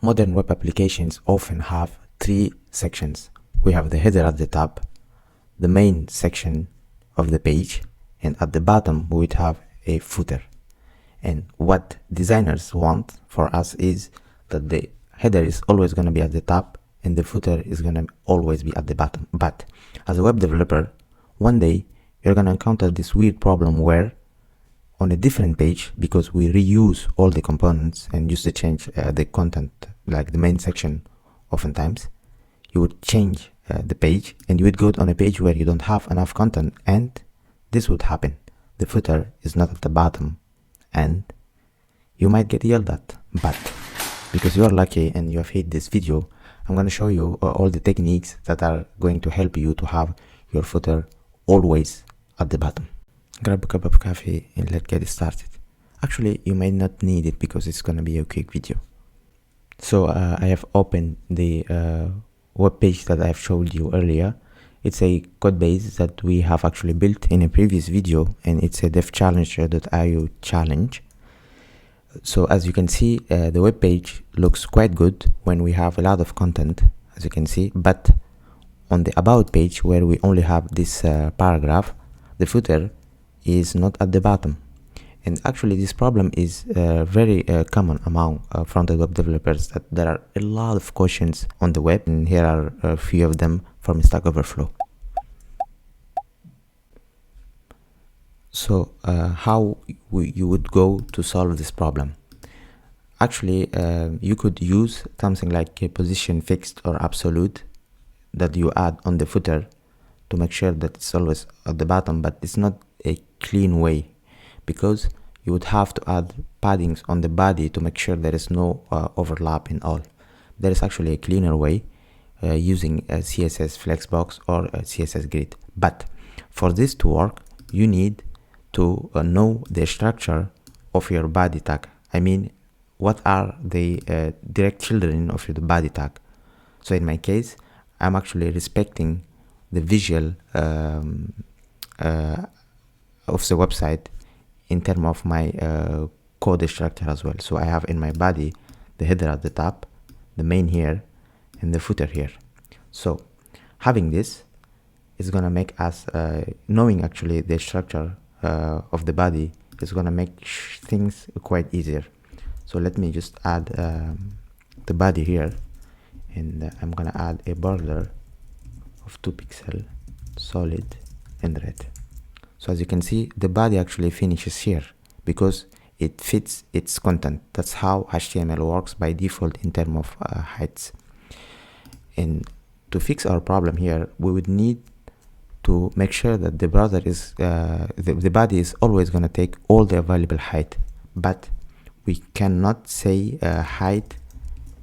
Modern web applications often have three sections. We have the header at the top, the main section of the page, and at the bottom we would have a footer. And what designers want for us is that the header is always going to be at the top and the footer is going to always be at the bottom. But as a web developer, one day you're going to encounter this weird problem where on a different page, because we reuse all the components and used to change the content, like the main section, oftentimes you would change the page and you would go on a page where you don't have enough content, and this would happen. The footer is not at the bottom and you might get yelled at. But because you are lucky and you have hit this video, I'm going to show you all the techniques that are going to help you to have your footer always at the bottom. Grab a cup of coffee and let's get started. Actually, you might not need it because it's going to be a quick video. So I have opened the web page that I've showed you earlier. It's a code base that we have actually built in a previous video, and it's a devchallenger.io challenge. So as you can see, the web page looks quite good when we have a lot of content, as you can see, but on the about page where we only have this paragraph, the footer is not at the bottom. And actually this problem is very common among front-end web developers, that there are a lot of questions on the web, and here are a few of them from Stack Overflow. So how you would go to solve this problem? Actually, you could use something like a position fixed or absolute that you add on the footer to make sure that it's always at the bottom, but it's not a clean way, because you would have to add paddings on the body to make sure there is no overlap in all. There is actually a cleaner way using a CSS Flexbox or a CSS Grid. But for this to work, you need to know the structure of your body tag. I mean, what are the direct children of your body tag? So in my case, I'm actually respecting the visual of the website in terms of my code structure as well. So I have in my body the header at the top, the main here, and the footer here. So having this is going to make us knowing actually the structure of the body is going to make things quite easier. So let me just add the body here, and I'm going to add a border of 2 pixels, solid and red. So as you can see, the body actually finishes here because it fits its content. That's how HTML works by default in terms of heights. And to fix our problem here, we would need to make sure that the browser is the body is always going to take all the available height, but we cannot say height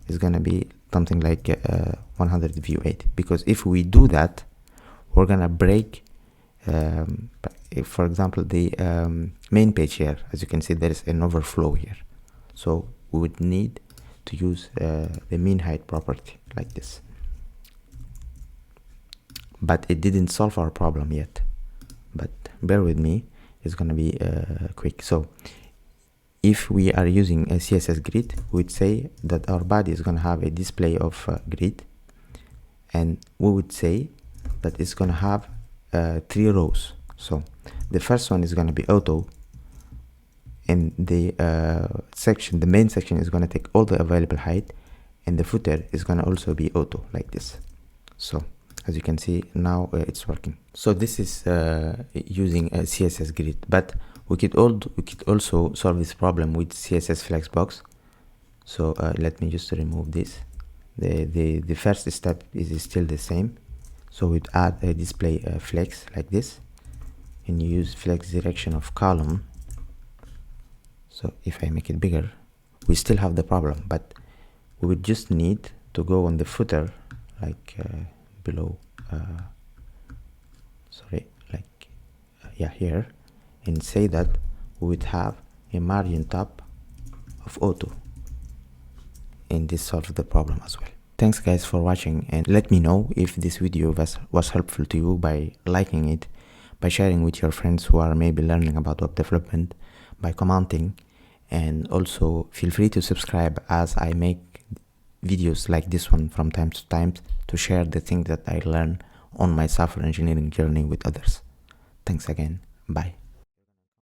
is going to be something like 100 view 8, because if we do that, we're going to break if, for example, the main page here. As you can see, there is an overflow here, so we would need to use the mean height property like this. But it didn't solve our problem yet, but bear with me, it's gonna be quick. So if we are using a CSS grid, we'd say that our body is gonna have a display of grid, and we would say that it's gonna have 3 rows. So the first one is going to be auto, and the section, the main section, is going to take all the available height, and the footer is going to also be auto like this. So as you can see now, it's working. So this is using a CSS grid, but we could also solve this problem with CSS Flexbox. So let me just remove this. The first step is still the same. So we'd add a display flex like this, and you use flex direction of column. So if I make it bigger, we still have the problem, but we would just need to go on the footer, like below, here, and say that we would have a margin top of auto, and this solves the problem as well. Thanks guys for watching, and let me know if this video was helpful to you by liking it, by sharing with your friends who are maybe learning about web development, by commenting, and also feel free to subscribe as I make videos like this one from time to time to share the things that I learn on my software engineering journey with others. Thanks again. Bye.